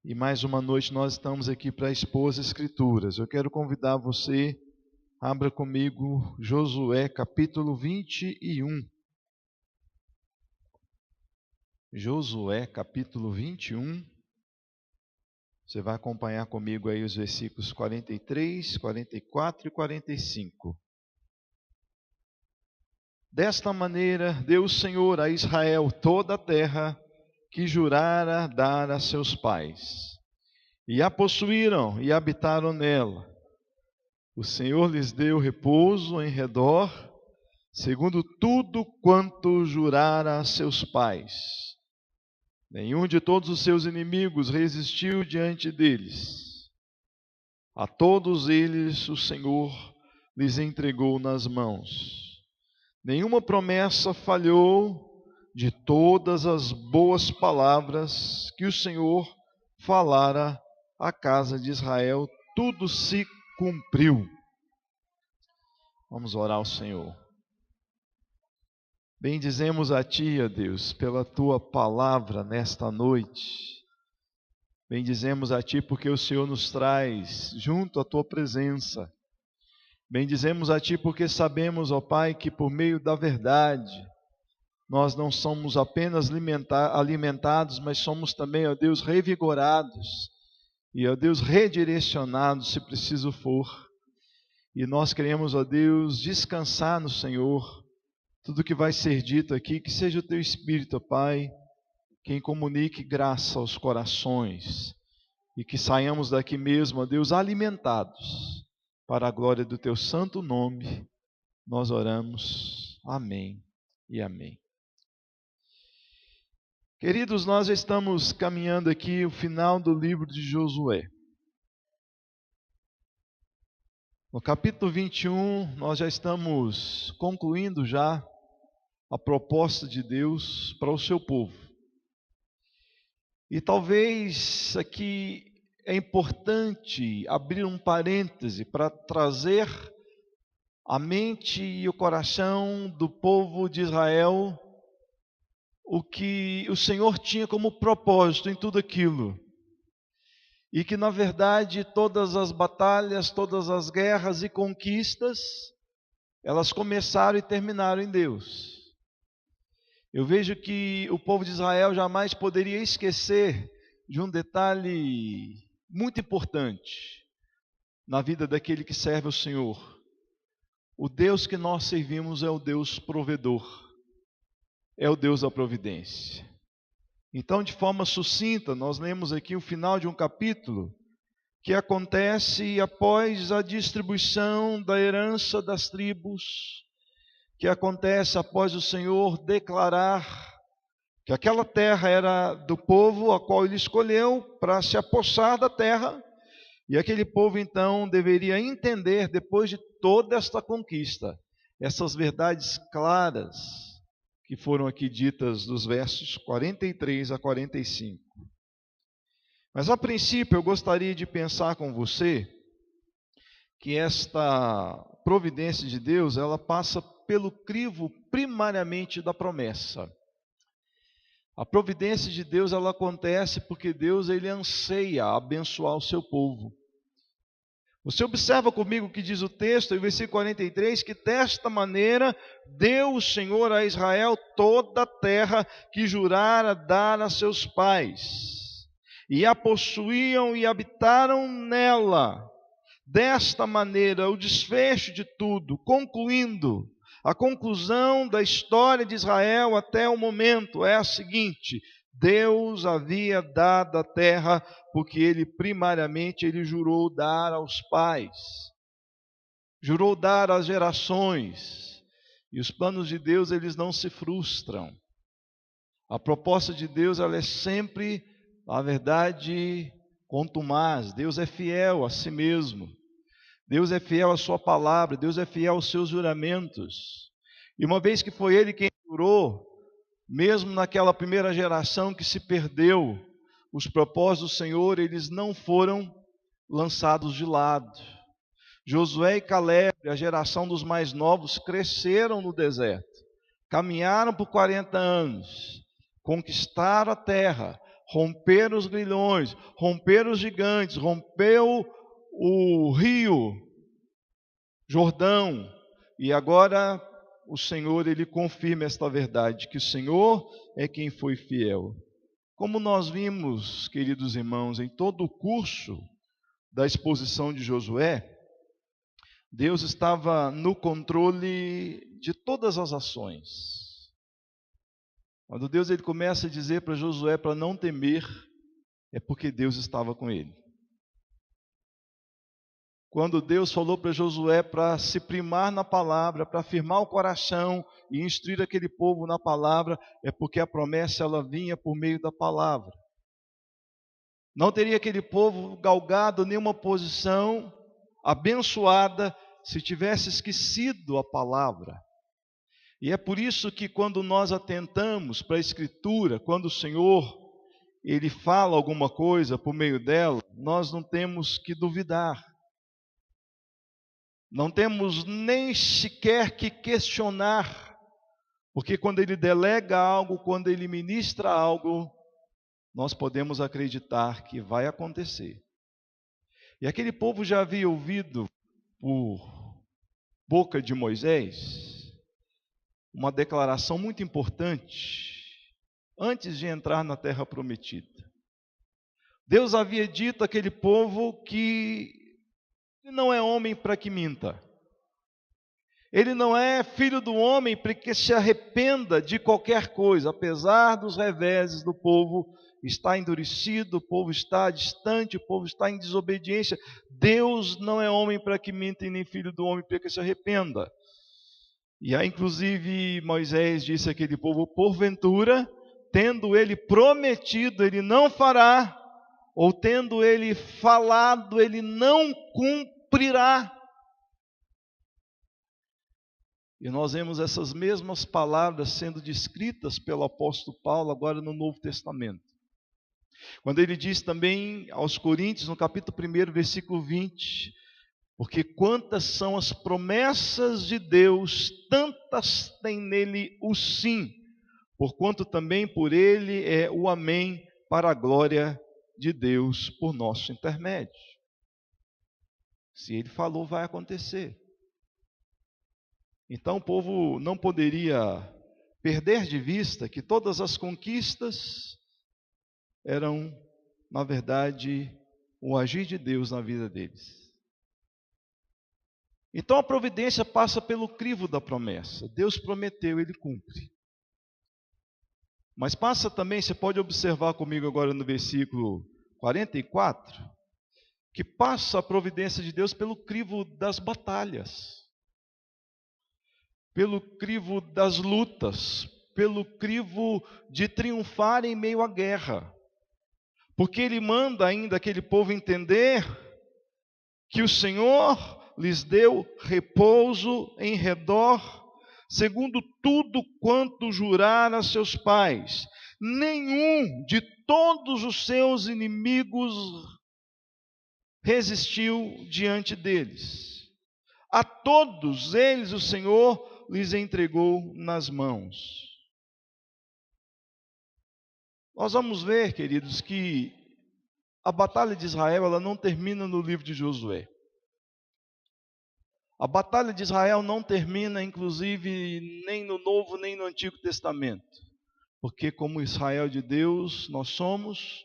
E mais uma noite nós estamos aqui para expor as Escrituras. Eu quero convidar você, abra comigo Josué capítulo 21. Josué capítulo 21. Você vai acompanhar comigo aí os versículos 43, 44 e 45. Desta maneira deu o Senhor a Israel toda a terra que jurara dar a seus pais, e a possuíram e habitaram nela. O Senhor lhes deu repouso em redor, segundo tudo quanto jurara a seus pais. Nenhum de todos os seus inimigos resistiu diante deles. A todos eles o Senhor lhes entregou nas mãos. Nenhuma promessa falhou de todas as boas palavras que o Senhor falara à casa de Israel, tudo se cumpriu. Vamos orar ao Senhor. Bendizemos a Ti, ó Deus, pela Tua palavra nesta noite. Bendizemos a Ti porque o Senhor nos traz junto à Tua presença. Bendizemos a Ti porque sabemos, ó Pai, que por meio da verdade nós não somos apenas alimentados, mas somos também, ó Deus, revigorados e, ó Deus, redirecionados se preciso for. E nós queremos, ó Deus, descansar no Senhor. Tudo que vai ser dito aqui, que seja o Teu Espírito, ó Pai, quem comunique graça aos corações e que saiamos daqui mesmo, ó Deus, alimentados para a glória do Teu santo nome. Nós oramos. Amém e amém. Queridos, nós já estamos caminhando aqui o final do livro de Josué. No capítulo 21, nós já estamos concluindo já a proposta de Deus para o seu povo. E talvez aqui é importante abrir um parêntese para trazer a mente e o coração do povo de Israel o que o Senhor tinha como propósito em tudo aquilo. E que, na verdade, todas as batalhas, todas as guerras e conquistas, elas começaram e terminaram em Deus. Eu vejo que o povo de Israel jamais poderia esquecer de um detalhe muito importante na vida daquele que serve o Senhor. O Deus que nós servimos é o Deus provedor. É o Deus da providência. Então, de forma sucinta, nós lemos aqui o final de um capítulo que acontece após a distribuição da herança das tribos, que acontece após o Senhor declarar que aquela terra era do povo a qual Ele escolheu para se apossar da terra, e aquele povo então deveria entender, depois de toda esta conquista, essas verdades claras que foram aqui ditas dos versos 43 a 45. Mas a princípio eu gostaria de pensar com você que esta providência de Deus, ela passa pelo crivo primariamente da promessa. A providência de Deus, ela acontece porque Deus, Ele anseia abençoar o seu povo. Você observa comigo o que diz o texto, em versículo 43, que desta maneira deu o Senhor a Israel toda a terra que jurara dar a seus pais, e a possuíam e habitaram nela. Desta maneira, o desfecho de tudo, concluindo, a conclusão da história de Israel até o momento é a seguinte: Deus havia dado a terra porque Ele primariamente Ele jurou dar aos pais, jurou dar às gerações, e os planos de Deus eles não se frustram. A proposta de Deus ela é sempre, na verdade, contumaz. Deus é fiel a si mesmo, Deus é fiel à sua palavra, Deus é fiel aos seus juramentos. E uma vez que foi Ele quem jurou, mesmo naquela primeira geração que se perdeu, os propósitos do Senhor, eles não foram lançados de lado. Josué e Caleb, a geração dos mais novos, cresceram no deserto, caminharam por 40 anos, conquistaram a terra, romper os grilhões, romper os gigantes, rompeu o rio Jordão. E agora o Senhor, ele confirma esta verdade, que o Senhor é quem foi fiel. Como nós vimos, queridos irmãos, em todo o curso da exposição de Josué, Deus estava no controle de todas as ações. Quando Deus ele começa a dizer para Josué para não temer, é porque Deus estava com ele. Quando Deus falou para Josué para se primar na palavra, para afirmar o coração e instruir aquele povo na palavra, é porque a promessa ela vinha por meio da palavra. Não teria aquele povo galgado nenhuma posição abençoada se tivesse esquecido a palavra. E é por isso que quando nós atentamos para a Escritura, quando o Senhor ele fala alguma coisa por meio dela, nós não temos que duvidar. Não temos nem sequer que questionar, porque quando ele delega algo, quando ele ministra algo, nós podemos acreditar que vai acontecer. E aquele povo já havia ouvido por boca de Moisés uma declaração muito importante antes de entrar na terra prometida. Deus havia dito àquele povo que ele não é homem para que minta. Ele não é filho do homem para que se arrependa de qualquer coisa. Apesar dos reveses do povo estar endurecido, o povo está distante, o povo está em desobediência, Deus não é homem para que minta e nem filho do homem para que se arrependa. E aí, inclusive, Moisés disse àquele povo, porventura, tendo ele prometido, ele não fará, ou tendo ele falado, ele não cumprirá. E nós vemos essas mesmas palavras sendo descritas pelo apóstolo Paulo agora no Novo Testamento. Quando ele diz também aos Coríntios, no capítulo 1, versículo 20, porque quantas são as promessas de Deus, tantas tem nele o sim, porquanto também por ele é o amém, para a glória de Deus por nosso intermédio. Se ele falou, vai acontecer. Então o povo não poderia perder de vista que todas as conquistas eram, na verdade, o agir de Deus na vida deles. Então a providência passa pelo crivo da promessa. Deus prometeu, ele cumpre. Mas passa também, você pode observar comigo agora no versículo 44, que passa a providência de Deus pelo crivo das batalhas, pelo crivo das lutas, pelo crivo de triunfar em meio à guerra. Porque ele manda ainda aquele povo entender que o Senhor lhes deu repouso em redor, segundo tudo quanto jurar a seus pais. Nenhum de todos os seus inimigos resistiu diante deles. A todos eles o Senhor lhes entregou nas mãos. Nós vamos ver, queridos, que a batalha de Israel ela não termina no livro de Josué. A batalha de Israel não termina, inclusive, nem no Novo nem no Antigo Testamento. Porque como Israel de Deus, nós somos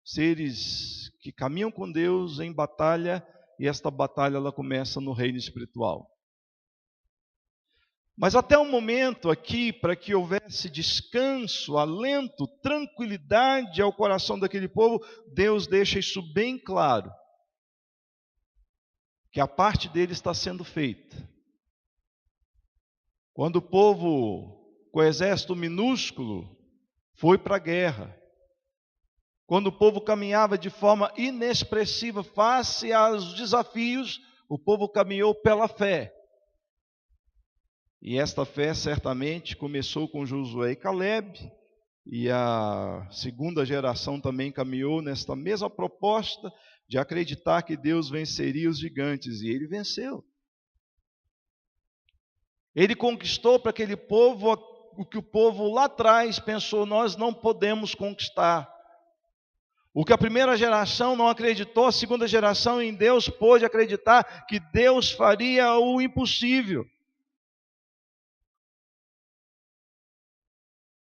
seres que caminham com Deus em batalha, e esta batalha ela começa no reino espiritual. Mas até o momento aqui, para que houvesse descanso, alento, tranquilidade ao coração daquele povo, Deus deixa isso bem claro, que a parte dele está sendo feita. Quando o povo, com o exército minúsculo, foi para a guerra, quando o povo caminhava de forma inexpressiva face aos desafios, o povo caminhou pela fé. E esta fé certamente começou com Josué e Caleb, e a segunda geração também caminhou nesta mesma proposta de acreditar que Deus venceria os gigantes, e ele venceu. Ele conquistou para aquele povo o que o povo lá atrás pensou, nós não podemos conquistar. O que a primeira geração não acreditou, a segunda geração em Deus pôde acreditar que Deus faria o impossível.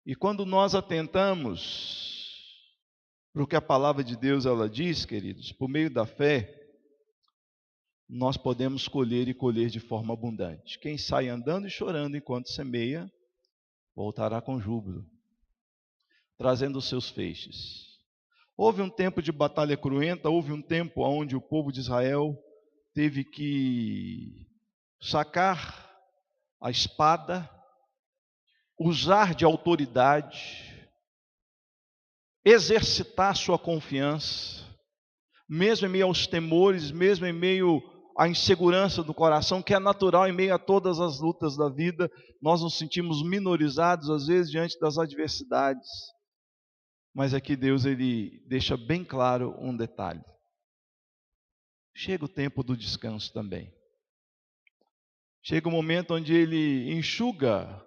E quando nós atentamos para o que a palavra de Deus ela diz, queridos, por meio da fé, nós podemos colher e colher de forma abundante. Quem sai andando e chorando enquanto semeia, voltará com júbilo, trazendo os seus feixes. Houve um tempo de batalha cruenta, houve um tempo onde o povo de Israel teve que sacar a espada, usar de autoridade, exercitar sua confiança, mesmo em meio aos temores, mesmo em meio à insegurança do coração, que é natural em meio a todas as lutas da vida. Nós nos sentimos minorizados às vezes diante das adversidades. Mas aqui Deus ele deixa bem claro um detalhe. Chega o tempo do descanso também. Chega o momento onde ele enxuga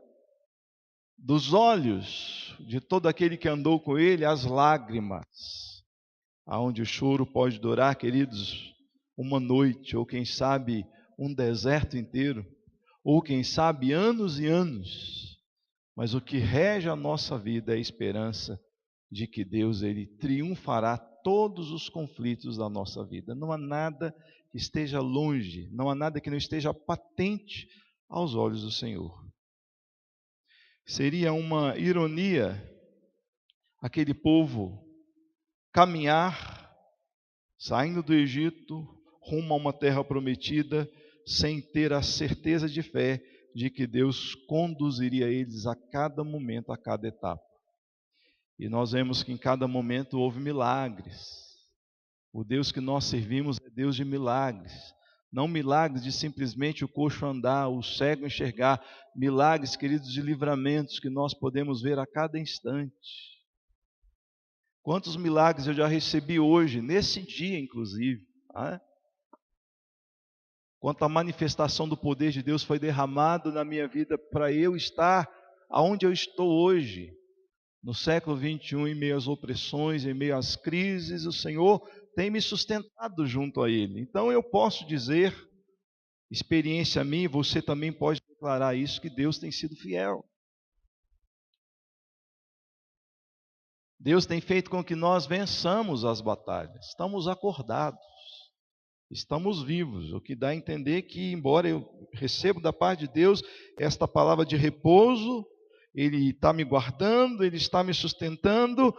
dos olhos de todo aquele que andou com ele as lágrimas. Aonde o choro pode durar, queridos, uma noite, ou quem sabe um deserto inteiro, ou quem sabe anos e anos. Mas o que rege a nossa vida é a esperança de que Deus ele triunfará todos os conflitos da nossa vida. Não há nada que esteja longe, não há nada que não esteja patente aos olhos do Senhor. Seria uma ironia aquele povo caminhar, saindo do Egito, rumo a uma terra prometida, sem ter a certeza de fé de que Deus conduziria eles a cada momento, a cada etapa. E nós vemos que em cada momento houve milagres. O Deus que nós servimos é Deus de milagres. Não milagres de simplesmente o coxo andar, o cego enxergar. Milagres, queridos, de livramentos que nós podemos ver a cada instante. Quantos milagres eu já recebi hoje, nesse dia inclusive. Quanta manifestação do poder de Deus foi derramado na minha vida para eu estar aonde eu estou hoje. No século 21, em meio às opressões, em meio às crises, o Senhor tem me sustentado junto a Ele. Então eu posso dizer, experiência minha, você também pode declarar isso, que Deus tem sido fiel. Deus tem feito com que nós vençamos as batalhas. Estamos acordados, estamos vivos, o que dá a entender que, embora eu recebo da parte de Deus esta palavra de repouso, Ele está me guardando, Ele está me sustentando,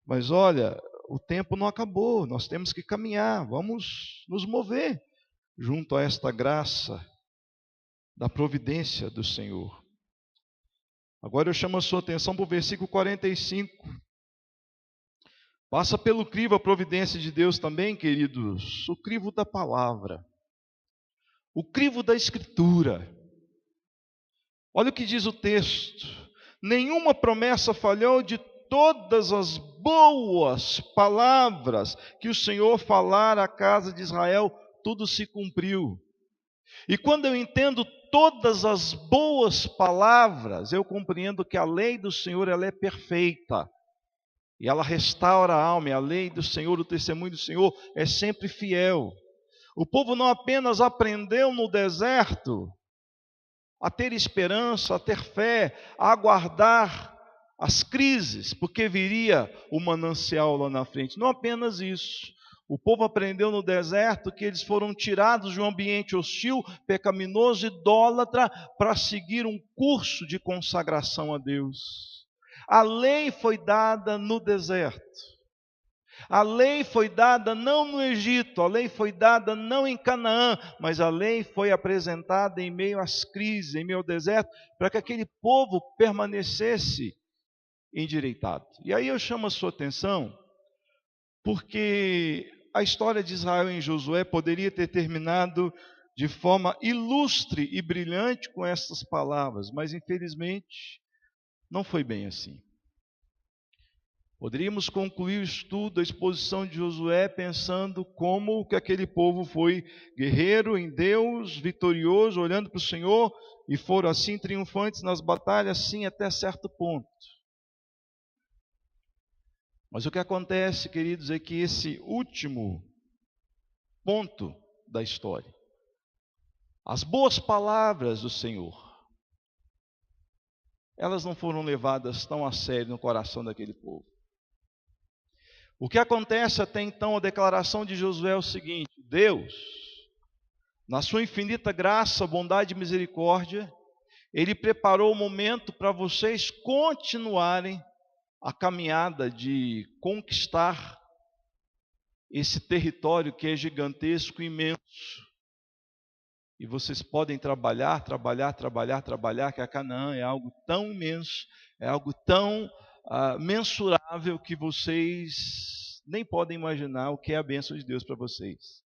mas olha, o tempo não acabou, nós temos que caminhar, vamos nos mover junto a esta graça da providência do Senhor. Agora eu chamo a sua atenção para o versículo 45. Passa pelo crivo a providência de Deus também, queridos, o crivo da palavra, o crivo da Escritura. Olha o que diz o texto: nenhuma promessa falhou de todas as boas palavras que o Senhor falara à casa de Israel, tudo se cumpriu. E quando eu entendo todas as boas palavras, eu compreendo que a lei do Senhor ela é perfeita. E ela restaura a alma, e a lei do Senhor, o testemunho do Senhor é sempre fiel. O povo não apenas aprendeu no deserto a ter esperança, a ter fé, a aguardar as crises, porque viria o manancial lá na frente. Não apenas isso. O povo aprendeu no deserto que eles foram tirados de um ambiente hostil, pecaminoso, idólatra, para seguir um curso de consagração a Deus. A lei foi dada no deserto. A lei foi dada não no Egito, a lei foi dada não em Canaã, mas a lei foi apresentada em meio às crises, em meio ao deserto, para que aquele povo permanecesse endireitado. E aí eu chamo a sua atenção, porque a história de Israel em Josué poderia ter terminado de forma ilustre e brilhante com essas palavras, mas infelizmente não foi bem assim. Poderíamos concluir o estudo, a exposição de Josué, pensando como que aquele povo foi guerreiro em Deus, vitorioso, olhando para o Senhor, e foram assim triunfantes nas batalhas, sim, até certo ponto. Mas o que acontece, queridos, é que esse último ponto da história, as boas palavras do Senhor, elas não foram levadas tão a sério no coração daquele povo. O que acontece até então, a declaração de Josué é o seguinte: Deus, na sua infinita graça, bondade e misericórdia, Ele preparou o momento para vocês continuarem a caminhada de conquistar esse território que é gigantesco e imenso. E vocês podem trabalhar, que a Canaã é algo tão imenso, é algo tão mensurável, que vocês nem podem imaginar o que é a bênção de Deus para vocês.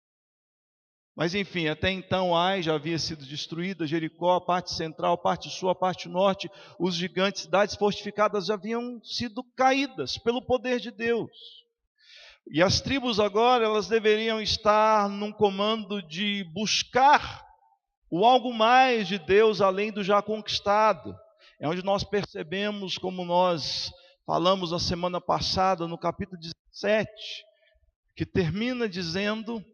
Mas enfim, até então Ai já havia sido destruída, Jericó, a parte central, a parte sul, a parte norte, os gigantes, cidades fortificadas já haviam sido caídas pelo poder de Deus. E as tribos agora, elas deveriam estar num comando de buscar o algo mais de Deus além do já conquistado. É onde nós percebemos, como nós falamos na semana passada, no capítulo 17, que termina dizendo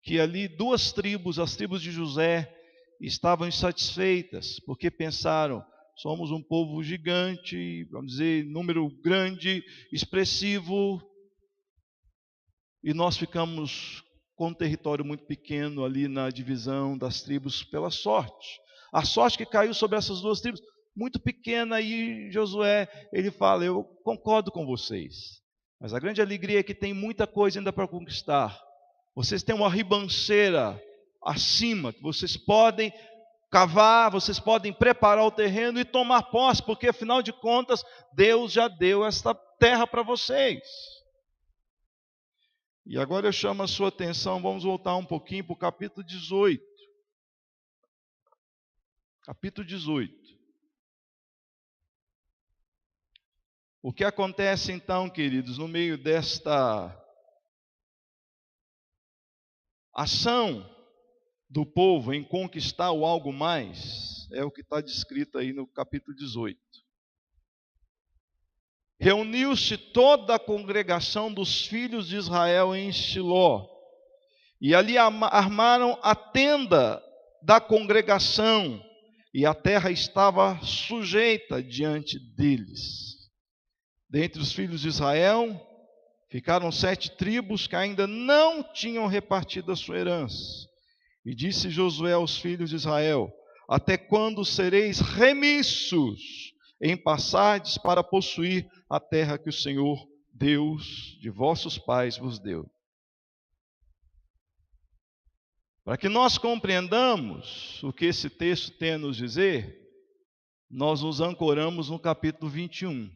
que ali duas tribos, as tribos de José, estavam insatisfeitas, porque pensaram: somos um povo gigante, vamos dizer, número grande, expressivo, e nós ficamos com um território muito pequeno ali na divisão das tribos pela sorte. A sorte que caiu sobre essas duas tribos, muito pequena, e Josué, ele fala: eu concordo com vocês, mas a grande alegria é que tem muita coisa ainda para conquistar. Vocês têm uma ribanceira acima, que vocês podem cavar, vocês podem preparar o terreno e tomar posse, porque afinal de contas, Deus já deu esta terra para vocês. E agora eu chamo a sua atenção, vamos voltar um pouquinho para o capítulo 18. Capítulo 18. O que acontece então, queridos, no meio desta ação do povo em conquistar o algo mais, é o que está descrito aí no capítulo 18. Reuniu-se toda a congregação dos filhos de Israel em Siló, e ali armaram a tenda da congregação, e a terra estava sujeita diante deles. Dentre os filhos de Israel, ficaram 7 tribos que ainda não tinham repartido a sua herança. E disse Josué aos filhos de Israel: até quando sereis remissos em passardes para possuir a terra que o Senhor, Deus de vossos pais, vos deu? Para que nós compreendamos o que esse texto tem a nos dizer, nós nos ancoramos no capítulo 21.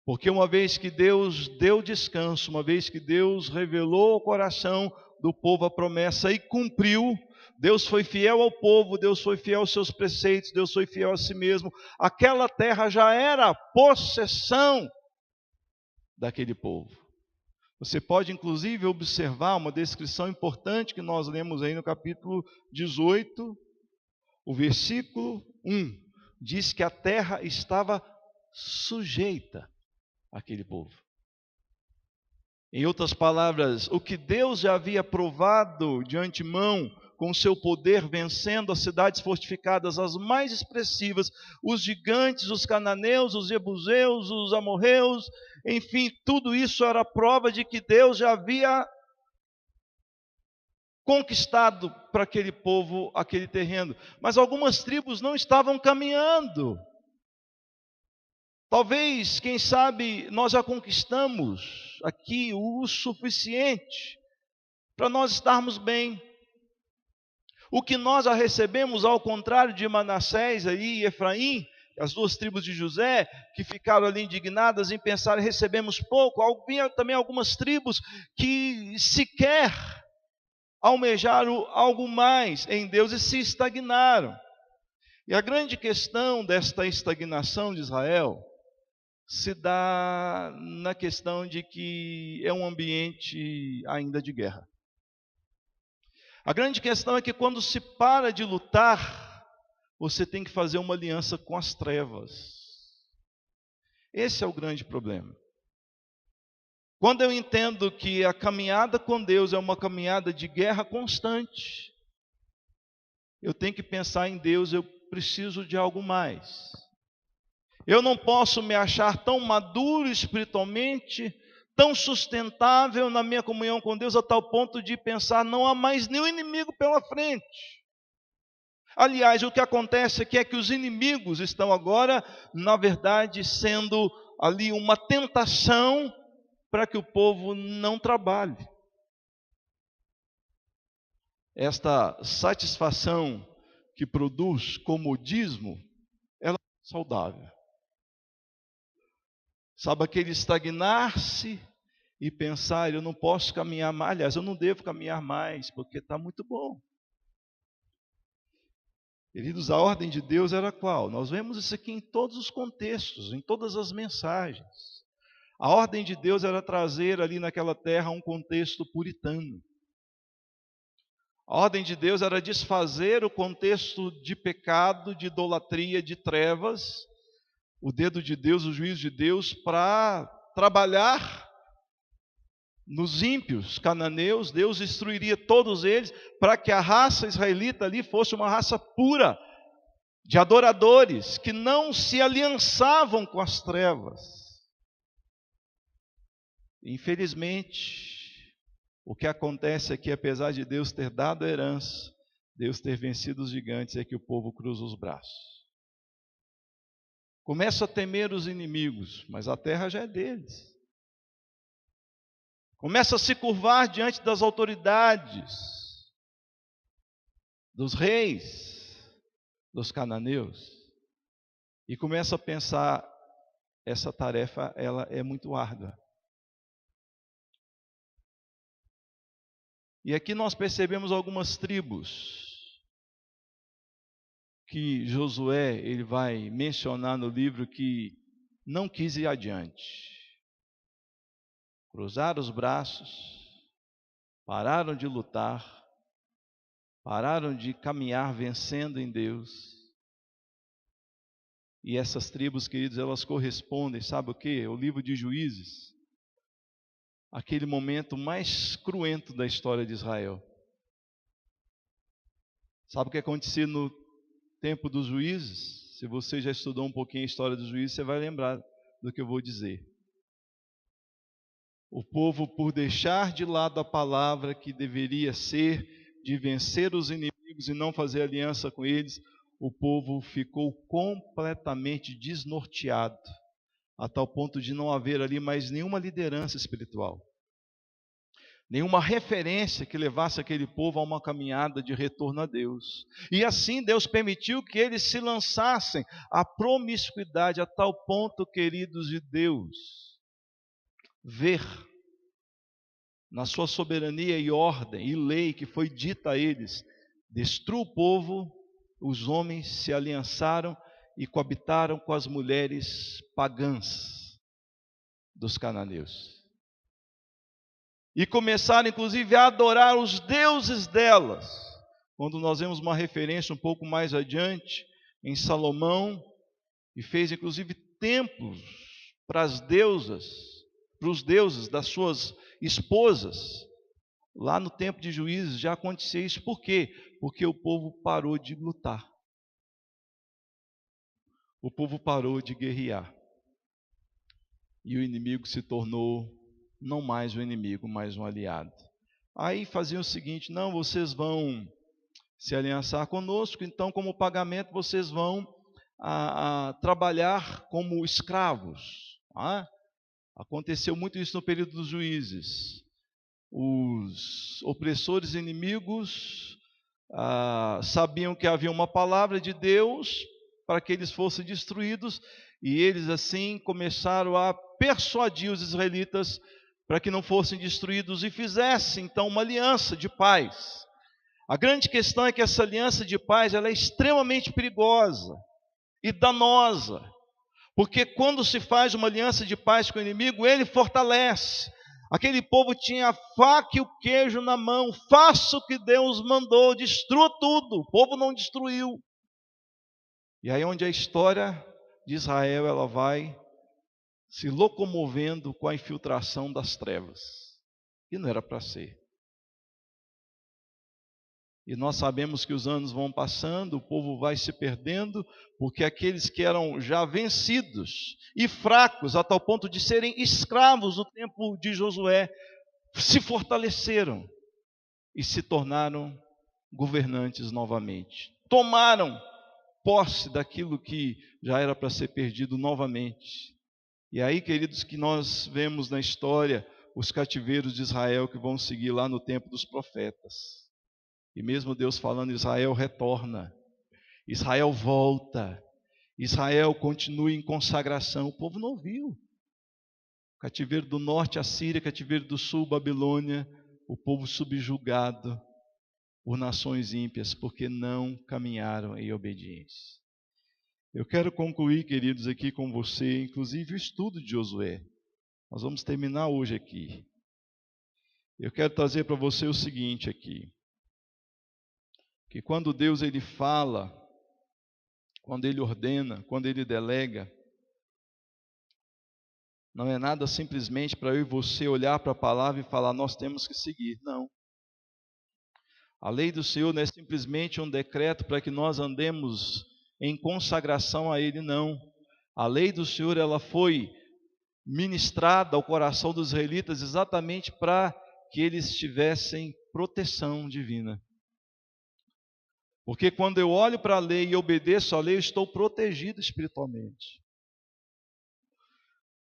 Porque uma vez que Deus deu descanso, uma vez que Deus revelou ao coração do povo a promessa e cumpriu, Deus foi fiel ao povo, Deus foi fiel aos seus preceitos, Deus foi fiel a si mesmo, aquela terra já era possessão daquele povo. Você pode inclusive observar uma descrição importante que nós lemos aí no capítulo 18, o versículo 1, diz que a terra estava sujeita àquele povo. Em outras palavras, o que Deus já havia provado de antemão, com seu poder vencendo as cidades fortificadas, as mais expressivas, os gigantes, os cananeus, os jebuseus, os amorreus, enfim, tudo isso era prova de que Deus já havia conquistado para aquele povo aquele terreno. Mas algumas tribos não estavam caminhando. Talvez, quem sabe, nós já conquistamos aqui o suficiente para nós estarmos bem. O que nós já recebemos, ao contrário de Manassés aí, e Efraim, as duas tribos de José, que ficaram ali indignadas em pensar: recebemos pouco. Havia também algumas tribos que sequer almejaram algo mais em Deus e se estagnaram. E a grande questão desta estagnação de Israel se dá na questão de que é um ambiente ainda de guerra. A grande questão é que quando se para de lutar, você tem que fazer uma aliança com as trevas. Esse é o grande problema. Quando eu entendo que a caminhada com Deus é uma caminhada de guerra constante, eu tenho que pensar em Deus, eu preciso de algo mais. Eu não posso me achar tão maduro espiritualmente, tão sustentável na minha comunhão com Deus, a tal ponto de pensar, não há mais nenhum inimigo pela frente. Aliás, o que acontece aqui é que os inimigos estão agora, na verdade, sendo ali uma tentação para que o povo não trabalhe. Esta satisfação que produz comodismo, ela é saudável. Sabe, aquele estagnar-se e pensar, eu não posso caminhar mais, aliás, eu não devo caminhar mais, porque está muito bom. Queridos, a ordem de Deus era qual? Nós vemos isso aqui em todos os contextos, em todas as mensagens. A ordem de Deus era trazer ali naquela terra um contexto puritano. A ordem de Deus era desfazer o contexto de pecado, de idolatria, de trevas, o dedo de Deus, o juízo de Deus, para trabalhar nos ímpios cananeus. Deus destruiria todos eles, para que a raça israelita ali fosse uma raça pura, de adoradores, que não se aliançavam com as trevas. Infelizmente, o que acontece aqui, apesar de Deus ter dado a herança, Deus ter vencido os gigantes, é que o povo cruza os braços. Começa a temer os inimigos, mas a terra já é deles. Começa a se curvar diante das autoridades, dos reis, dos cananeus. E começa a pensar, essa tarefa ela é muito árdua. E aqui nós percebemos algumas tribos que Josué ele vai mencionar no livro que não quis ir adiante. Cruzaram os braços, pararam de lutar, pararam de caminhar vencendo em Deus. E essas tribos, queridos, elas correspondem, sabe o quê? O livro de Juízes, aquele momento mais cruento da história de Israel. Sabe o que acontecia no tempo dos juízes? Se você já estudou um pouquinho a história dos juízes, você vai lembrar do que eu vou dizer. O povo, por deixar de lado a palavra que deveria ser de vencer os inimigos e não fazer aliança com eles, o povo ficou completamente desnorteado, a tal ponto de não haver ali mais nenhuma liderança espiritual, nenhuma referência que levasse aquele povo a uma caminhada de retorno a Deus. E assim Deus permitiu que eles se lançassem à promiscuidade, a tal ponto, queridos de Deus, ver na sua soberania e ordem e lei que foi dita a eles, destrua o povo, os homens se aliançaram e coabitaram com as mulheres pagãs dos cananeus. E começaram inclusive a adorar os deuses delas. Quando nós vemos uma referência um pouco mais adiante, em Salomão, e fez inclusive templos para as deusas, para os deuses das suas esposas. Lá no tempo de Juízes já acontecia isso. Por quê? Porque o povo parou de lutar. O povo parou de guerrear. E o inimigo se tornou não mais um inimigo, mas um aliado. Aí faziam o seguinte, não, vocês vão se aliançar conosco, então como pagamento vocês vão trabalhar como escravos. Aconteceu muito isso no período dos juízes. Os opressores inimigos sabiam que havia uma palavra de Deus para que eles fossem destruídos, e eles assim começaram a persuadir os israelitas para que não fossem destruídos e fizessem então uma aliança de paz. A grande questão é que essa aliança de paz ela é extremamente perigosa e danosa. Porque quando se faz uma aliança de paz com o inimigo, ele fortalece. Aquele povo tinha a faca e o queijo na mão. Faça o que Deus mandou, destrua tudo. O povo não destruiu. E aí onde a história de Israel ela vai se locomovendo com a infiltração das trevas. E não era para ser. E nós sabemos que os anos vão passando, o povo vai se perdendo, porque aqueles que eram já vencidos e fracos, a tal ponto de serem escravos no tempo de Josué, se fortaleceram e se tornaram governantes novamente. Tomaram posse daquilo que já era para ser perdido novamente. E aí, queridos, que nós vemos na história os cativeiros de Israel que vão seguir lá no tempo dos profetas. E mesmo Deus falando, Israel retorna, Israel volta, Israel continua em consagração. O povo não ouviu. Cativeiro do norte, Assíria, cativeiro do sul, Babilônia, o povo subjugado por nações ímpias, porque não caminharam em obediência. Eu quero concluir, queridos, aqui com você, inclusive o estudo de Josué. Nós vamos terminar hoje aqui. Eu quero trazer para você o seguinte aqui, que quando Deus ele fala, quando ele ordena, quando ele delega, não é nada simplesmente para eu e você olhar para a palavra e falar, nós temos que seguir. Não. A lei do Senhor não é simplesmente um decreto para que nós andemos em consagração a Ele, não. A lei do Senhor, ela foi ministrada ao coração dos israelitas exatamente para que eles tivessem proteção divina. Porque quando eu olho para a lei e obedeço à lei, eu estou protegido espiritualmente.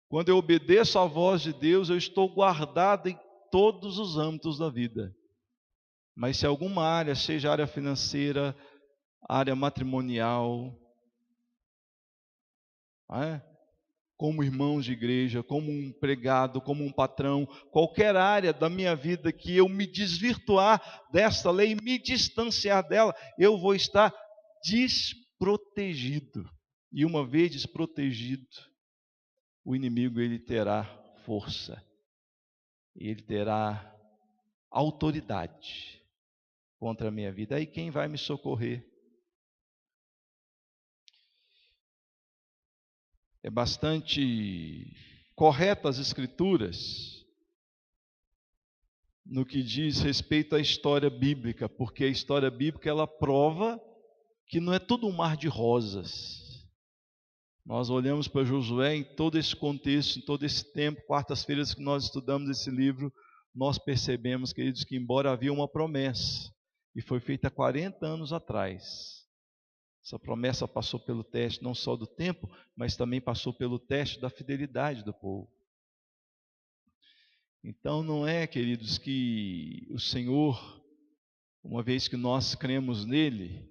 Quando eu obedeço à voz de Deus, eu estou guardado em todos os âmbitos da vida. Mas se alguma área, seja área financeira, área matrimonial, como irmãos de igreja, como um empregado, como um patrão, qualquer área da minha vida que eu me desvirtuar dessa lei, me distanciar dela, eu vou estar desprotegido. E uma vez desprotegido, o inimigo ele terá força, ele terá autoridade contra a minha vida. Aí quem vai me socorrer? É bastante correto as Escrituras no que diz respeito à história bíblica, porque a história bíblica ela prova que não é tudo um mar de rosas. Nós olhamos para Josué em todo esse contexto, em todo esse tempo, quartas-feiras que nós estudamos esse livro, nós percebemos, queridos, que embora havia uma promessa, e foi feita 40 anos atrás, essa promessa passou pelo teste não só do tempo, mas também passou pelo teste da fidelidade do povo. Então não é, queridos, que o Senhor, uma vez que nós cremos nele,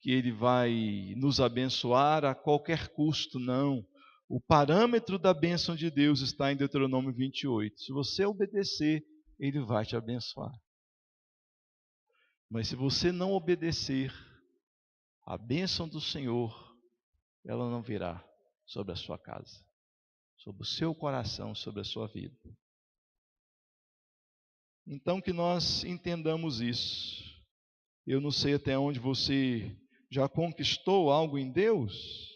que ele vai nos abençoar a qualquer custo, não. O parâmetro da bênção de Deus está em Deuteronômio 28. Se você obedecer, ele vai te abençoar. Mas se você não obedecer, a bênção do Senhor, ela não virá sobre a sua casa, sobre o seu coração, sobre a sua vida. Então que nós entendamos isso. Eu não sei até onde você já conquistou algo em Deus.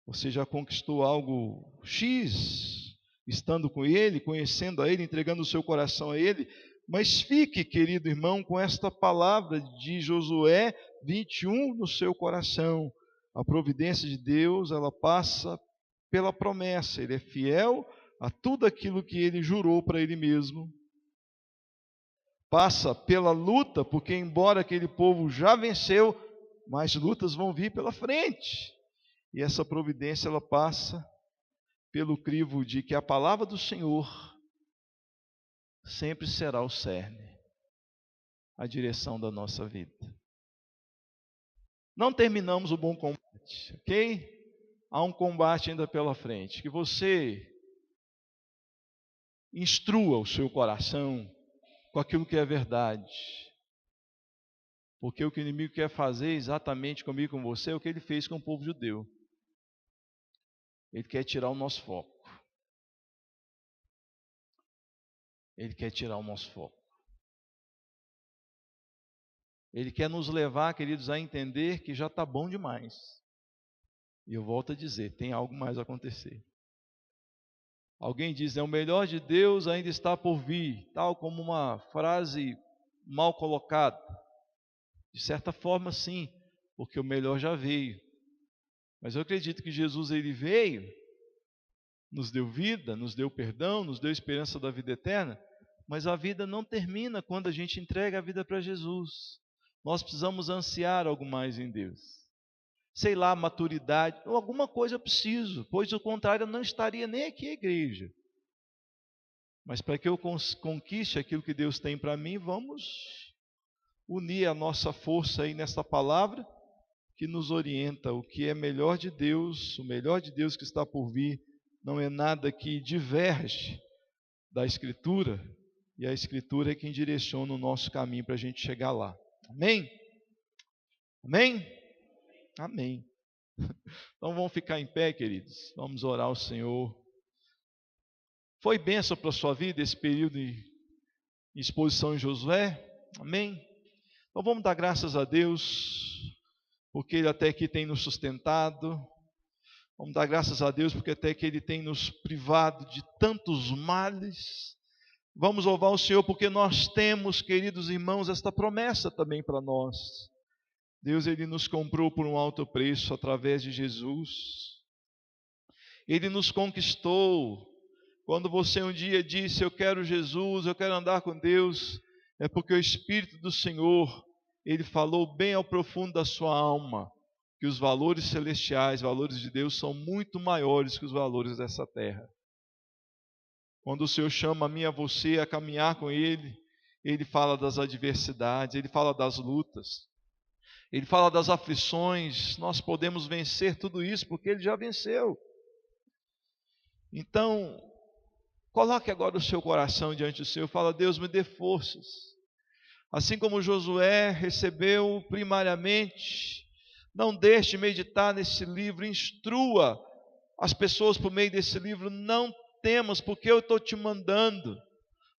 Você já conquistou algo X, estando com Ele, conhecendo a Ele, entregando o seu coração a Ele. Mas fique, querido irmão, com esta palavra de Josué 21 no seu coração. A providência de Deus, ela passa pela promessa. Ele é fiel a tudo aquilo que Ele jurou para Ele mesmo. Passa pela luta, porque embora aquele povo já venceu, mais lutas vão vir pela frente. E essa providência ela passa pelo crivo de que a palavra do Senhor sempre será o cerne, a direção da nossa vida. Não terminamos o bom combate, ok? Há um combate ainda pela frente. Que você instrua o seu coração com aquilo que é verdade. Porque o que o inimigo quer fazer exatamente comigo e com você é o que ele fez com o povo judeu. Ele quer tirar o nosso foco. Ele quer tirar o nosso foco. Ele quer nos levar, queridos, a entender que já está bom demais. E eu volto a dizer, tem algo mais a acontecer. Alguém diz, o melhor de Deus ainda está por vir, tal como uma frase mal colocada. De certa forma, sim, porque o melhor já veio. Mas eu acredito que Jesus, ele veio, nos deu vida, nos deu perdão, nos deu esperança da vida eterna, mas a vida não termina quando a gente entrega a vida para Jesus. Nós precisamos ansiar algo mais em Deus. Sei lá, maturidade, ou alguma coisa eu preciso, pois do contrário eu não estaria nem aqui à igreja. Mas para que eu conquiste aquilo que Deus tem para mim, vamos unir a nossa força aí nessa palavra que nos orienta. O que é melhor de Deus, o melhor de Deus que está por vir, não é nada que diverge da Escritura, e a Escritura é quem direciona o nosso caminho para a gente chegar lá. Amém? Amém? Amém. Então vamos ficar em pé, queridos. Vamos orar ao Senhor. Foi bênção para a sua vida esse período de exposição em Josué? Amém? Então vamos dar graças a Deus, porque Ele até aqui tem nos sustentado. Vamos dar graças a Deus, porque até que Ele tem nos privado de tantos males. Vamos louvar o Senhor, porque nós temos, queridos irmãos, esta promessa também para nós. Deus, Ele nos comprou por um alto preço através de Jesus. Ele nos conquistou. Quando você um dia disse, eu quero Jesus, eu quero andar com Deus, é porque o Espírito do Senhor, Ele falou bem ao profundo da sua alma, que os valores celestiais, valores de Deus, são muito maiores que os valores dessa terra. Quando o Senhor chama a mim e a você a caminhar com Ele, Ele fala das adversidades, Ele fala das lutas, Ele fala das aflições. Nós podemos vencer tudo isso, porque Ele já venceu. Então, coloque agora o seu coração diante do Senhor, fala, Deus, me dê forças. Assim como Josué recebeu primariamente, não deixe de meditar nesse livro, instrua as pessoas por meio desse livro, não temas, porque eu estou te mandando,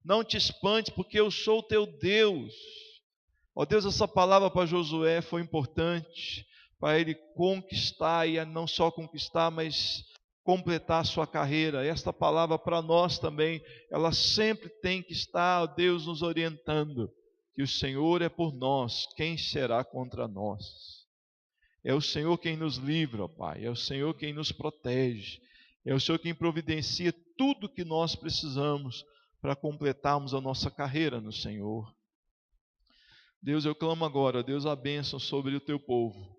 não te espantes, porque eu sou o teu Deus. Ó Deus, essa palavra para Josué foi importante, para ele conquistar, e não só conquistar, mas completar a sua carreira. Esta palavra para nós também, ela sempre tem que estar, ó Deus, nos orientando, que o Senhor é por nós, quem será contra nós? É o Senhor quem nos livra, ó Pai, é o Senhor quem nos protege, é o Senhor quem providencia tudo que nós precisamos para completarmos a nossa carreira no Senhor. Deus, eu clamo agora, Deus, a bênção sobre o teu povo.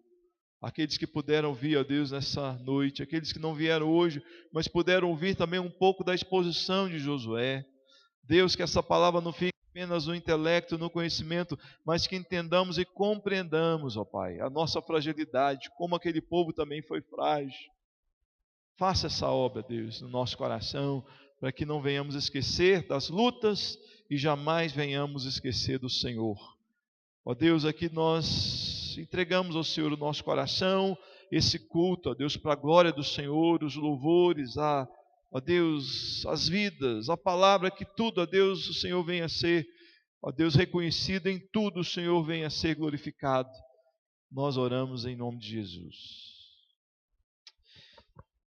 Aqueles que puderam vir, ó Deus, nessa noite, aqueles que não vieram hoje, mas puderam ouvir também um pouco da exposição de Josué. Deus, que essa palavra não fique apenas no intelecto, no conhecimento, mas que entendamos e compreendamos, ó Pai, a nossa fragilidade, como aquele povo também foi frágil. Faça essa obra, Deus, no nosso coração, para que não venhamos esquecer das lutas e jamais venhamos esquecer do Senhor. Ó Deus, aqui nós entregamos ao Senhor o nosso coração, esse culto, ó Deus, para a glória do Senhor, os louvores, ó Deus, as vidas, a palavra, que tudo, ó Deus, o Senhor venha a ser, ó Deus, reconhecido, em tudo o Senhor venha a ser glorificado. Nós oramos em nome de Jesus.